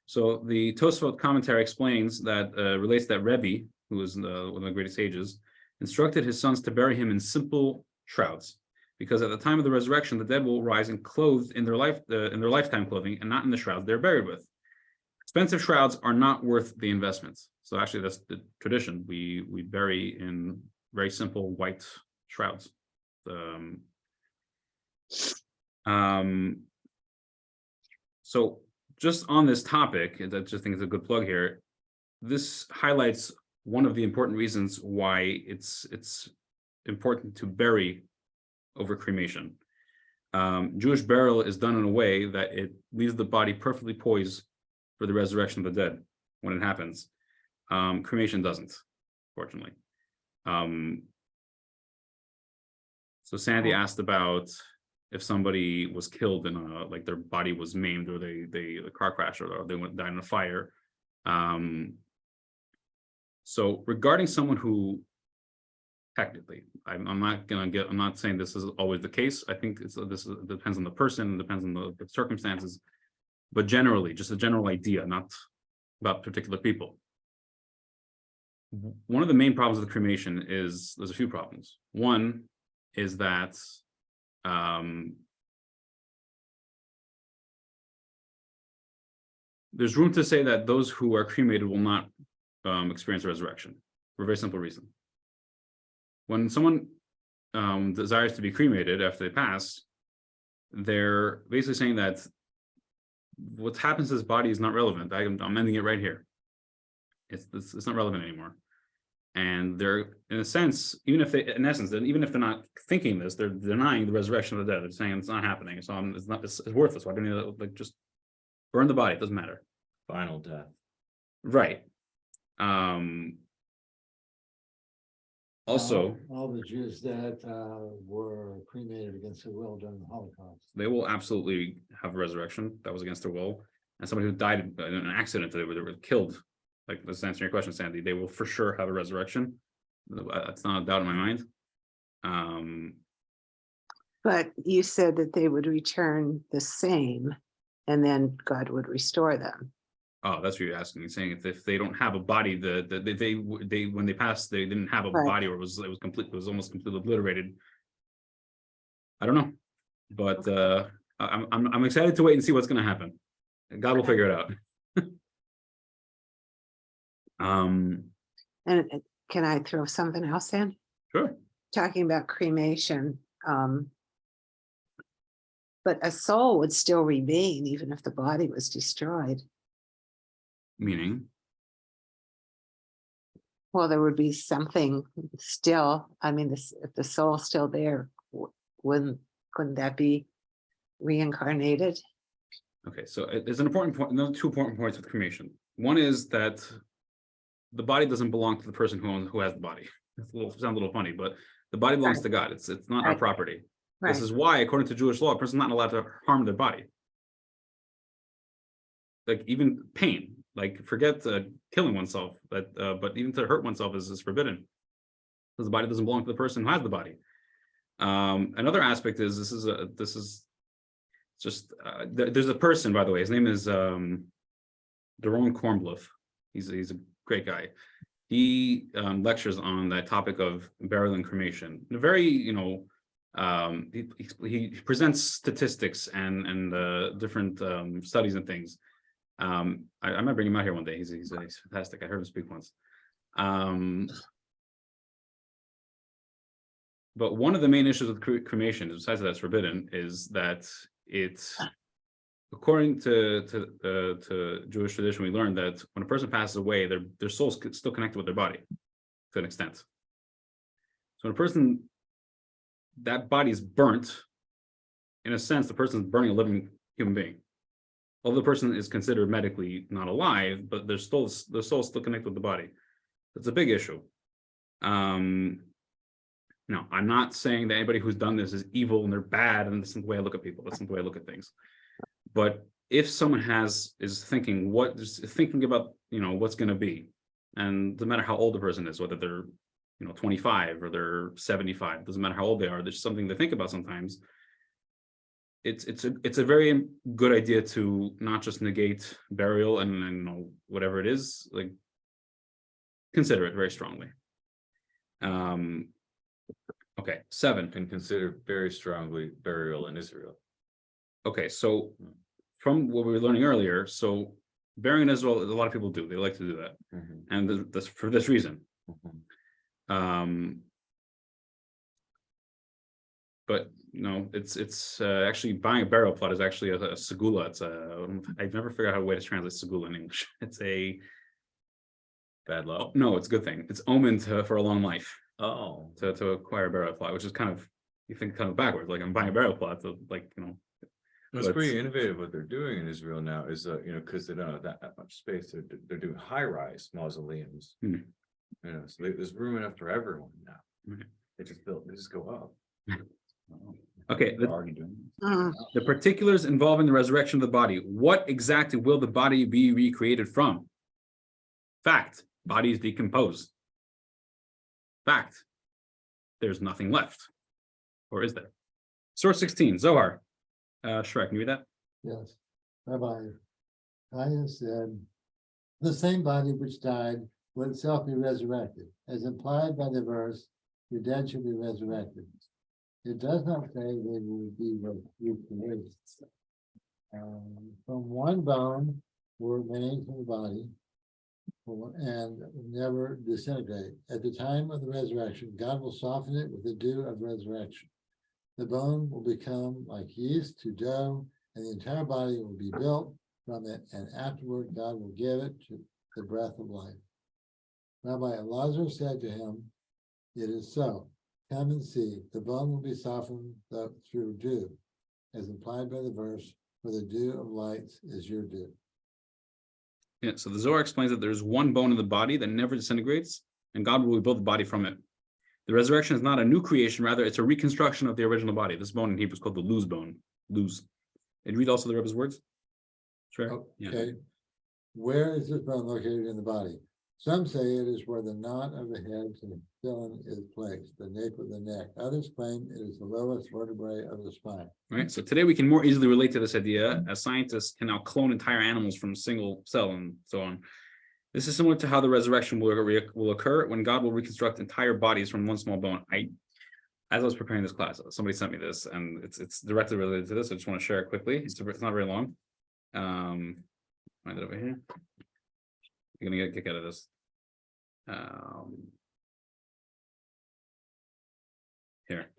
So the Tosfot commentary explains that, relates that Rebbe, who was one of the greatest sages, instructed his sons to bury him in simple shrouds, because at the time of the resurrection, the dead will rise and clothed in their lifetime clothing and not in the shrouds they're buried with. Expensive shrouds are not worth the investments. So actually, that's the tradition. We bury in very simple white shrouds. So just on this topic, I just think it's a good plug here. This highlights one of the important reasons why it's important to bury over cremation. Jewish burial is done in a way that it leaves the body perfectly poised for the resurrection of the dead when it happens. Cremation doesn't, fortunately. So Sandy asked about if somebody was killed in like their body was maimed, or a car crash, or they died in a fire. So regarding someone who technically, I'm not saying this is always the case. I think it depends on the person, depends on the circumstances, but generally, just a general idea, not about particular people. One of the main problems with cremation is there's a few problems. One is that there's room to say that those who are cremated will not experience a resurrection for a very simple reason. When someone desires to be cremated after they pass, they're basically saying that what happens to this body is not relevant. I'm ending it right here. It's not relevant anymore. And they're, in a sense, even if they're not thinking this, they're denying the resurrection of the dead. They're saying it's not happening. So it's worthless. Why don't you just burn the body? It doesn't matter. Final death. Right. Also, all the Jews that were cremated against their will during the Holocaust. they will absolutely have a resurrection. That was against their will. And somebody who died in an accident, they were killed. Like, let's answer your question, Sandy. They will for sure have a resurrection. That's not a doubt in my mind. But you said that they would return the same, and then God would restore them. Oh, that's what you're asking. You're saying if they don't have a body, they when they passed, they didn't have a body, or it was almost completely obliterated. I don't know, but I'm excited to wait and see what's going to happen. God will figure it out. And can I throw something else in? Sure. Talking about cremation, but a soul would still remain even if the body was destroyed. Meaning? Well, there would be something still. I mean, if the soul's still there, couldn't that be reincarnated? Okay, so there's an important point. No, two important points with cremation. One is that the body doesn't belong to the person who has the body. It sounds a little funny, but the body belongs to God. It's not our property. Right. This is why, according to Jewish law, a person's not allowed to harm their body. like even pain, like forget killing oneself, but even to hurt oneself is forbidden, because the body doesn't belong to the person who has the body. Another aspect is there's a person, by the way, his name is Doron Kornbluth. He's a great guy. He lectures on that topic of burial and cremation. In a very, he presents statistics and different studies and things. I might bring him out here one day. He's fantastic. I heard him speak once. But one of the main issues with cremation, besides that it's forbidden, is that it's, according to Jewish tradition, we learned that when a person passes away, their soul's still connected with their body to an extent. So when a person, that body is burnt, in a sense, the person is burning a living human being. Although the person is considered medically not alive, but their soul is still connected with the body. It's a big issue. No, I'm not saying that anybody who's done this is evil and they're bad, and that's the way I look at people. That's the way I look at things. But if someone is thinking about, what's going to be, and no matter how old the person is, whether they're 25 or they're 75, doesn't matter how old they are, there's something to think about sometimes. It's a very good idea to not just negate burial and whatever it is, like consider it very strongly. Okay, 7. And consider very strongly burial in Israel. Okay, so from what we were learning earlier, so burying in Israel, a lot of people do. They like to do that, and that's for this reason. But it's actually buying a burial plot is actually a segula. It's I've never figured out how a way to translate segula in English. It's a Bad luck. no, it's a good thing. It's omen for a long life. Oh, To acquire a burial plot, which is kind of, you think kind of backwards. Like I'm buying a burial plot, so it's pretty innovative what they're doing in Israel now. Is because they don't have that much space. They're doing high-rise mausoleums. So there's room enough for everyone now. They just go up. Okay, They're already doing it. the particulars involving the resurrection of the body. What exactly will the body be recreated from? Fact: bodies decompose. Fact: there's nothing left. Or is there? Source 16, Zohar. Shrek, can you read that? Yes. Rabbi Kaya said, the same body which died will itself be resurrected. As implied by the verse, your dead shall be resurrected. It does not say they will be recreated. From one bone were made from the body, and never disintegrate. At the time of the resurrection, God will soften it with the dew of resurrection. The bone will become like yeast to dough, and the entire body will be built from it, and afterward God will give it to the breath of life. Rabbi Elazar said to him, it is so. Come and see. The bone will be softened through dew, as implied by the verse, for the dew of lights is your dew. Yeah, so the Zohar explains that there's one bone in the body that never disintegrates, and God will rebuild the body from it. The resurrection is not a new creation, rather it's a reconstruction of the original body. This bone in Hebrew is called the luz bone. Luz. And read also the Rebbe's words. Sure. Okay. Yeah. Where is this bone located in the body? Some say it is where the knot of the head to filling is placed, the nape of the neck. Others claim it is the lowest vertebrae of the spine. Right. So today we can more easily relate to this idea, as scientists can now clone entire animals from a single cell and so on. This is similar to how the resurrection will occur when God will reconstruct entire bodies from one small bone. As I was preparing this class, somebody sent me this, and it's directly related to this. I just want to share it quickly. It's not very long. Find it over here. You're gonna get a kick out of this. Here.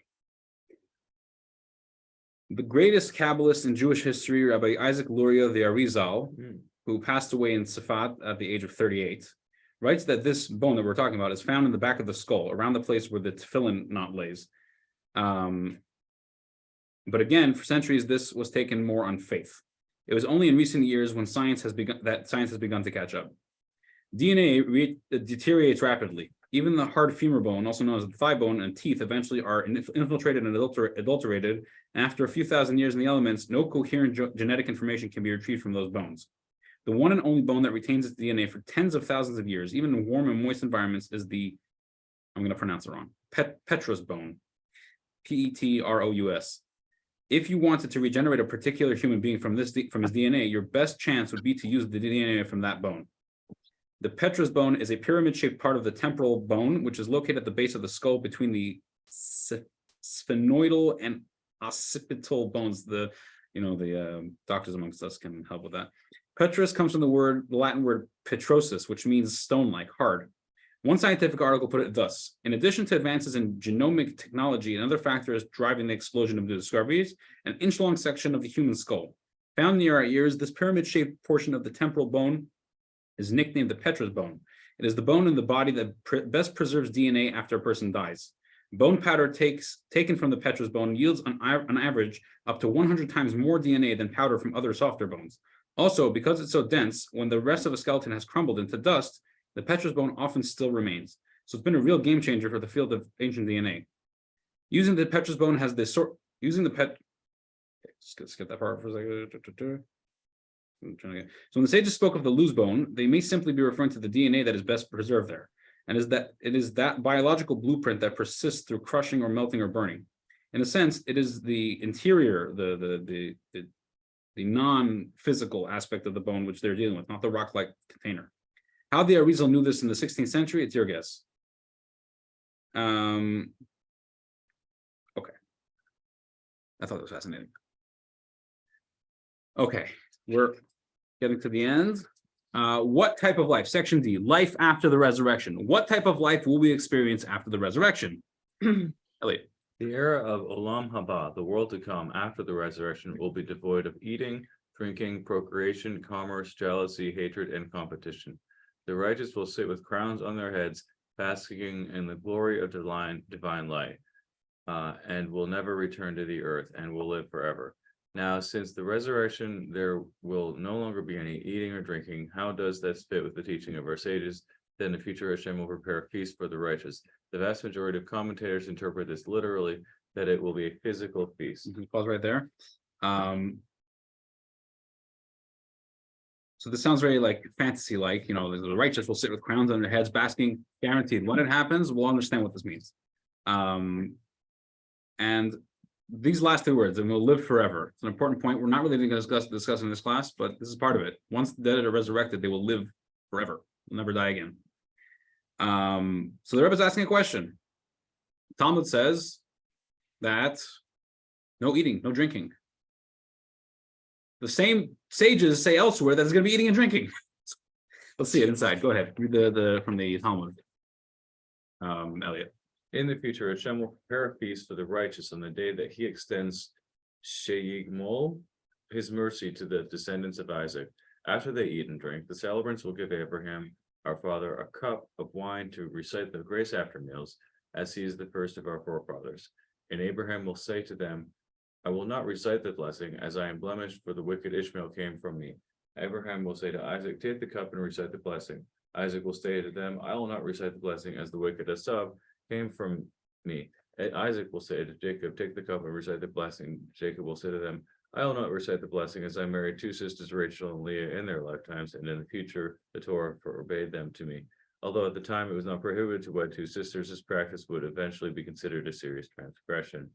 The greatest Kabbalist in Jewish history, Rabbi Isaac Luria the Arizal, who passed away in Safat at the age of 38, writes that this bone that we're talking about is found in the back of the skull, around the place where the tefillin knot lays. But again, for centuries, this was taken more on faith. It was only in recent years when science has begun to catch up. DNA deteriorates rapidly. Even the hard femur bone, also known as the thigh bone, and teeth eventually are infiltrated and adulterated. And after a few thousand years in the elements, no coherent genetic information can be retrieved from those bones. The one and only bone that retains its DNA for tens of thousands of years, even in warm and moist environments, is the, I'm going to pronounce it wrong, petrous bone, Petrous. If you wanted to regenerate a particular human being from his DNA, your best chance would be to use the DNA from that bone. The petrous bone is a pyramid-shaped part of the temporal bone, which is located at the base of the skull between the sphenoidal and occipital bones. The doctors amongst us can help with that. Petrous comes from the Latin word petrosus, which means stone-like, hard. One scientific article put it thus: in addition to advances in genomic technology, another factor is driving the explosion of new discoveries, an inch-long section of the human skull. Found near our ears, this pyramid-shaped portion of the temporal bone is nicknamed the petrous bone. It is the bone in the body that best preserves DNA after a person dies. Bone powder taken from the petrous bone yields on average up to 100 times more DNA than powder from other softer bones. Also, because it's so dense, when the rest of a skeleton has crumbled into dust, the petrous bone often still remains. So it's been a real game changer for the field of ancient DNA. Using the petrous bone has this sort, skip that part for a second. So when the sages spoke of the loose bone, they may simply be referring to the DNA that is best preserved there. And it is that biological blueprint that persists through crushing or melting or burning. In a sense, it is the interior, the non-physical aspect of the bone which they're dealing with, not the rock-like container. How the Arizal knew this in the 16th century, it's your guess. Okay. I thought it was fascinating. Okay, we're getting to the end. What type of life? Section D, life after the resurrection. What type of life will we experience after the resurrection? Elliot. The era of Olam Haba, the world to come after the resurrection, will be devoid of eating, drinking, procreation, commerce, jealousy, hatred, and competition. The righteous will sit with crowns on their heads, basking in the glory of divine light, and will never return to the earth and will live forever. Now, since the resurrection, there will no longer be any eating or drinking. How does that fit with the teaching of our sages? Then the future Hashem will prepare a feast for the righteous. The vast majority of commentators interpret this literally, that it will be a physical feast. Pause right there. So this sounds very like fantasy-like, the righteous will sit with crowns on their heads, basking, guaranteed. When it happens, we'll understand what this means. And these last two words, and we'll live forever. It's an important point. We're not really going to discuss in this class, but this is part of it. Once the dead are resurrected, they will live forever, will never die again. So the Rebbe is asking a question. Talmud says that no eating, no drinking. The same sages say elsewhere that it's going to be eating and drinking. Let's see it inside. Go ahead. Read from the Talmud. Elliot. In the future, Hashem will prepare a feast for the righteous on the day that he extends Sheyigmol, his mercy, to the descendants of Isaac. After they eat and drink, the celebrants will give Abraham, our father, a cup of wine to recite the grace after meals, as he is the first of our forefathers. And Abraham will say to them, I will not recite the blessing, as I am blemished, for the wicked Ishmael came from me. Abraham will say to Isaac, take the cup and recite the blessing. Isaac will say to them, I will not recite the blessing, as the wicked Esav came from me. And Isaac will say to Jacob, take the cup and recite the blessing. Jacob will say to them, I will not recite the blessing, as I married two sisters, Rachel and Leah, in their lifetimes, and in the future the Torah forbade them to me. Although at the time it was not prohibited to wed two sisters, this practice would eventually be considered a serious transgression.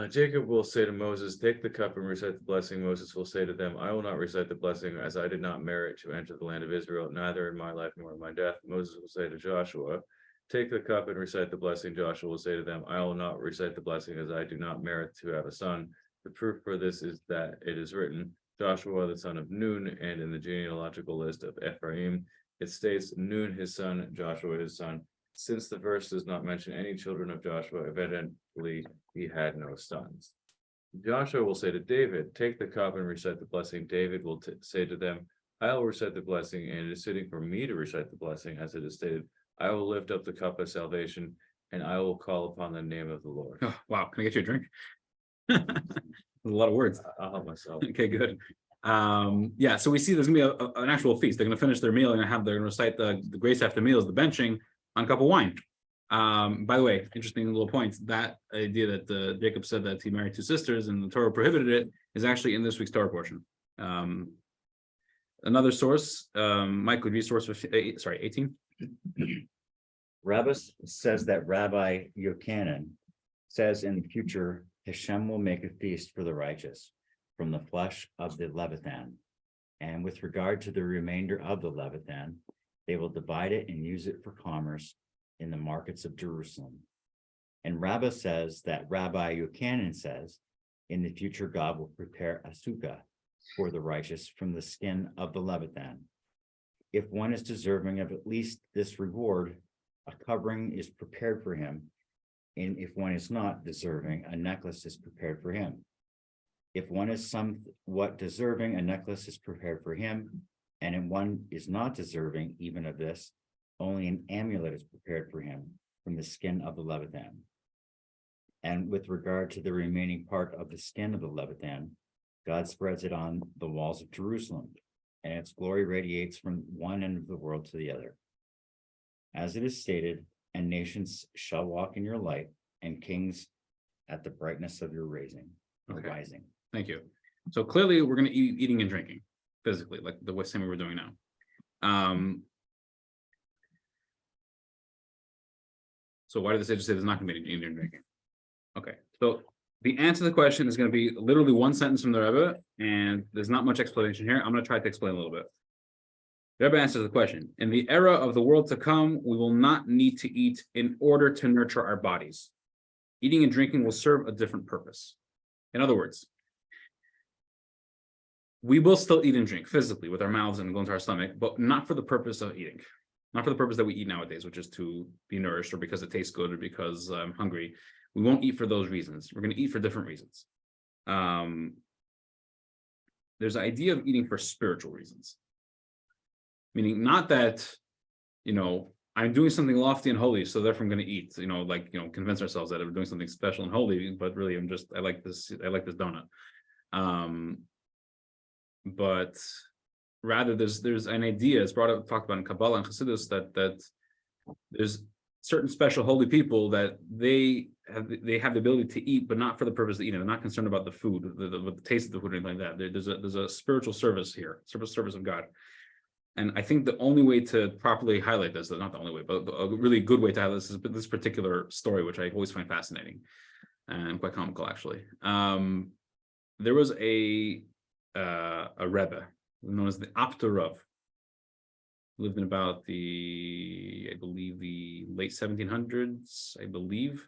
Jacob will say to Moses, take the cup and recite the blessing. Moses will say to them, I will not recite the blessing, as I did not merit to enter the land of Israel, neither in my life nor in my death. Moses will say to Joshua, take the cup and recite the blessing. Joshua will say to them, I will not recite the blessing, as I do not merit to have a son. The proof for this is that it is written, Joshua the son of Nun, and in the genealogical list of Ephraim, it states Nun his son, Joshua his son. Since the verse does not mention any children of Joshua, evidently he had no sons. Joshua will say to David, take the cup and recite the blessing. David will say to them, I will recite the blessing, and it is fitting for me to recite the blessing, as it is stated, I will lift up the cup of salvation, and I will call upon the name of the Lord. Oh, wow. Can I get you a drink? There's a lot of words. I'll help myself. Okay, good. Yeah, so we see there's gonna be an actual feast. They're gonna finish their meal and they're gonna recite the grace after meals, the benching, on a cup of wine. By the way, interesting little point. That idea that Jacob said that he married two sisters and the Torah prohibited it is actually in this week's Torah portion. Another source, Mike would be source, 18. Rabbis says that Rabbi Yochanan says in the future, Hashem will make a feast for the righteous from the flesh of the Leviathan. And with regard to the remainder of the Leviathan, they will divide it and use it for commerce in the markets of Jerusalem. And Rabbah says that Rabbi Yochanan says, in the future, God will prepare a sukkah for the righteous from the skin of the Leviathan. If one is deserving of at least this reward, a covering is prepared for him. And if one is not deserving, a necklace is prepared for him. If one is somewhat deserving, a necklace is prepared for him. And if one is not deserving even of this, only an amulet is prepared for him from the skin of the Leviathan. And with regard to the remaining part of the skin of the Leviathan, God spreads it on the walls of Jerusalem, and its glory radiates from one end of the world to the other. As it is stated, and nations shall walk in your light, and kings at the brightness of your rising. Okay. Thank you. So clearly we're going to eat eating and drinking physically, like the same way we're doing now. So why did the sage say there's not going to be eating and drinking? Okay, so the answer to the question is going to be literally one sentence from the Rebbe, and there's not much explanation here. I'm going to try to explain a little bit. The Rebbe answers the question. In the era of the world to come, we will not need to eat in order to nurture our bodies. Eating and drinking will serve a different purpose. In other words, we will still eat and drink physically with our mouths and go into our stomach, but not for the purpose of eating. Not for the purpose that we eat nowadays, which is to be nourished or because it tastes good or because I'm hungry. We won't eat for those reasons. We're going to eat for different reasons. There's an idea of eating for spiritual reasons. Meaning not that, I'm doing something lofty and holy, so therefore I'm going to eat, convince ourselves that we're doing something special and holy, but really I like this donut. But rather there's an idea, it's talked about in Kabbalah and Chassidus, that there's certain special holy people that they have the ability to eat, but not for the purpose of eating. They're not concerned about the food, the taste of the food, or anything like that. There's a spiritual service here, service of God. And I think the only way to properly highlight this, not the only way, but a really good way to highlight this is this particular story, which I always find fascinating and quite comical, actually. There was a Rebbe known as the Apter lived in about the late 1700s, I believe.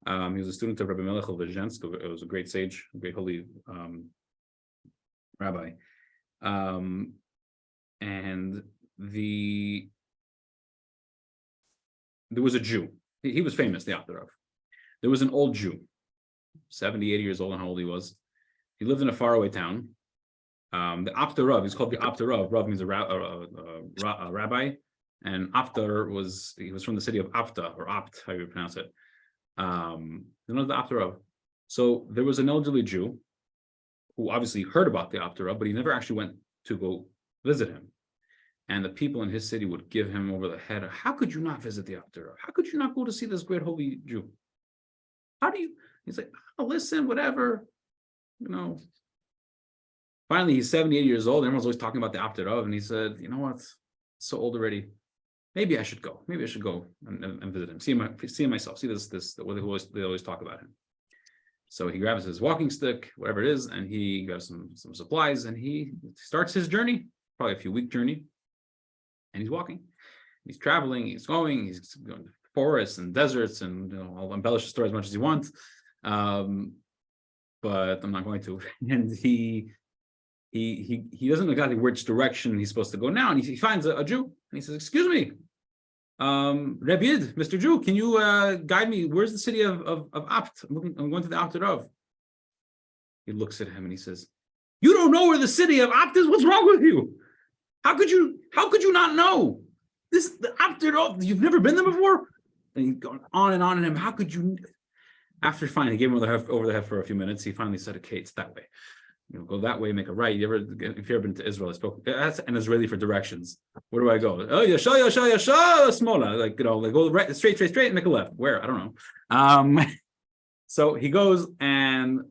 He was a student of Rabbi Melech of Lezhensk. It was a great sage, a great holy rabbi. And there was a Jew. He was famous, the Apter. There was an old Jew, 70, 80 years old, and how old he was. He lived in a faraway town. The Apter, he's called the Apter. Rav means a rabbi, and Apter he was from the city of Apta, or Apt, how you pronounce it. The Apter. So there was an elderly Jew who obviously heard about the Apter, but he never actually went to go visit him. And the people in his city would give him over the head. How could you not visit the Apter? How could you not go to see this great holy Jew? He's like, oh, listen, whatever, Finally, he's 78 years old. Everyone's always talking about the Apter, and he said, you know what? So old already. Maybe I should go. Maybe I should go and visit him. See him myself. See this. What they always talk about him. So he grabs his walking stick, whatever it is, and he grabs some supplies, and he starts his journey, probably a few week journey. And he's walking. He's traveling. He's going to forests and deserts, and I'll embellish the story as much as you want, but I'm not going to. And he doesn't know exactly which direction he's supposed to go now, and he finds a Jew, and he says, "Excuse me, Rebbe Yid, Mr. Jew, can you guide me? Where's the city of Apt? I'm going to the Apter of." He looks at him and he says, "You don't know where the city of Apt is? What's wrong with you? How could you not know? The Apter of, you've never been there before?" And he's going on and him. How could you? After finally gave him over the head for a few minutes, he finally said, "Okay, it's that way. Go that way, make a right." If you've ever been to Israel, I spoke. That's an Israeli for directions. Where do I go? Oh, yasha, smola. Go right, straight, and make a left. Where? I don't know. So he goes and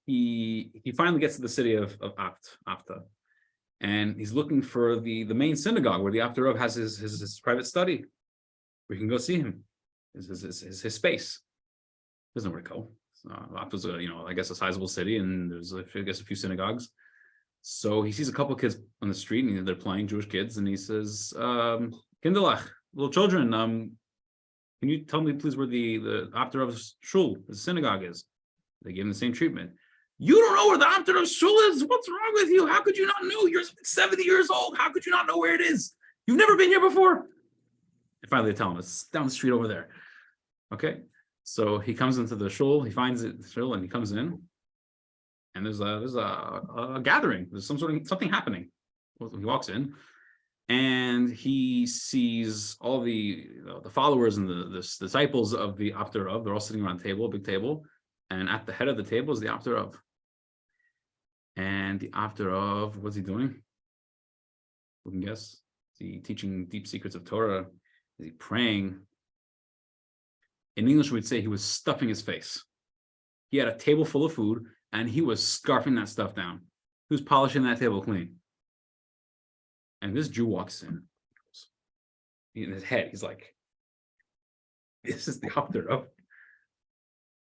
he finally gets to the city of Apta, And he's looking for the main synagogue where the Apter Rav has his private study, where you can go see him, his space. Doesn't know where to go. Apter's I guess a sizable city, and there's I guess a few synagogues. So he sees a couple of kids on the street, and they're playing, Jewish kids, and he says, Kinderlach, little children, can you tell me please where the Apter Rav's shul, the synagogue is? They give him the same treatment. You don't know where the Apter Rav's shul is? What's wrong with you? How could you not know? You're 70 years old. How could you not know where it is? You've never been here before. And finally they tell him it's down the street over there. Okay. So he comes into the shul, he finds it, the shul, and he comes in. And there's a gathering. There's something happening. He walks in, and he sees all the followers and the disciples of the Apter Rav. They're all sitting around a table, a big table, and at the head of the table is the Apter Rav. And the Apter Rav, what's he doing? Who can guess? Is he teaching deep secrets of Torah? Is he praying? In English, we'd say he was stuffing his face. He had a table full of food, and he was scarfing that stuff down. He was polishing that table clean. And this Jew walks in his head, he's like, this is the Apter Rav.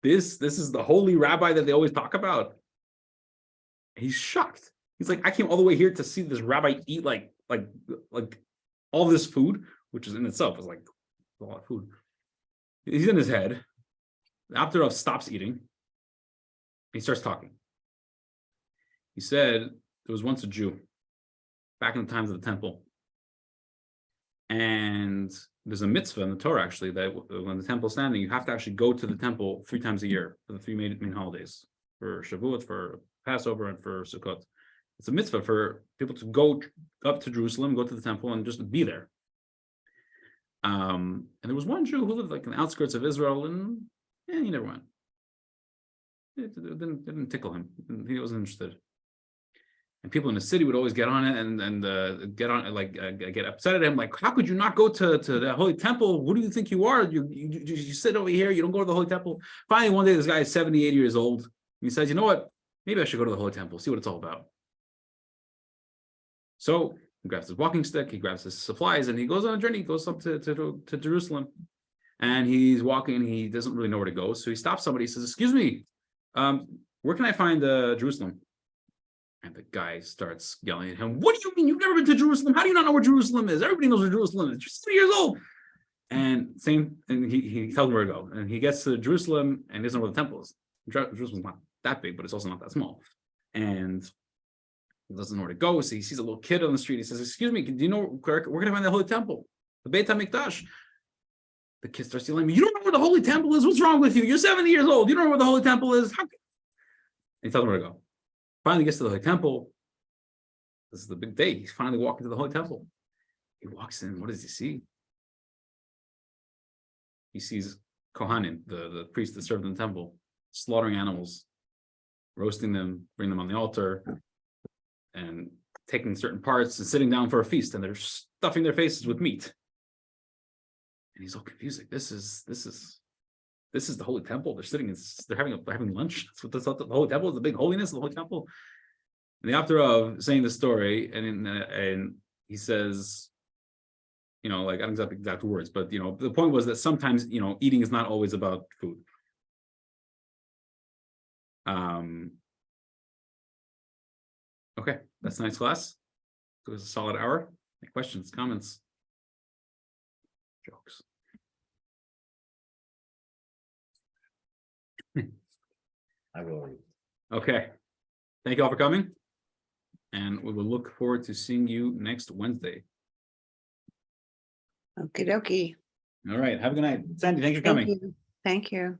This is the holy rabbi that they always talk about. He's shocked. He's like, I came all the way here to see this rabbi eat like all this food, which is in itself was like a lot of food. He's in his head. The Apter Rav stops eating. He starts talking. He said there was once a Jew back in the times of the temple. And there's a mitzvah in the Torah, actually, that when the temple's standing, you have to actually go to the temple 3 times a year for the 3 main holidays, for Shavuot, for Passover, and for Sukkot. It's a mitzvah for people to go up to Jerusalem, go to the temple, and just be there. And there was one Jew who lived like in the outskirts of Israel, and he never went. It didn't tickle him. He wasn't interested. And people in the city would always get on it and get upset at him, like, how could you not go to the holy temple? Who do you think you are? You sit over here, you don't go to the holy temple. Finally, one day, this guy is 70, 80 years old. And he says, you know what? Maybe I should go to the holy temple, see what it's all about. So he grabs his walking stick, he grabs his supplies, and he goes on a journey. He goes up to Jerusalem. And he's walking, he doesn't really know where to go. So he stops somebody, he says, excuse me, where can I find Jerusalem? And the guy starts yelling at him, what do you mean you've never been to Jerusalem? How do you not know where Jerusalem is? Everybody knows where Jerusalem is. You're 60 years old. And he tells him where to go. And he gets to Jerusalem and he doesn't know where the temple is. Jerusalem's not that big, but it's also not that small. And he doesn't know where to go. So he sees a little kid on the street. He says, excuse me, do you know where can I find the holy temple? The Beit HaMikdash. The kid starts yelling at me, you don't know where the holy temple is? What's wrong with you? You're 70 years old. You don't know where the holy temple is? And he tells him where to go. Finally gets to the holy temple. This is the big day. He's finally walking to the holy temple. He walks in. What does he see? He sees Kohanim, the priests that served in the temple, slaughtering animals, roasting them, bring them on the altar, and taking certain parts and sitting down for a feast, and they're stuffing their faces with meat. And he's all confused. Like, this is the holy temple. They're sitting, they're having lunch. That's what the holy temple is, the big holiness of the holy temple. And the Apter Rav saying the story, and he says, I don't know exact words, but the point was that sometimes eating is not always about food. Okay, that's tonight's class. It was a solid hour. Any questions, comments, jokes? I will read. Okay. Thank you all for coming. And we will look forward to seeing you next Wednesday. Okie dokie. All right. Have a good night. Sandy, thanks for coming. Thank you.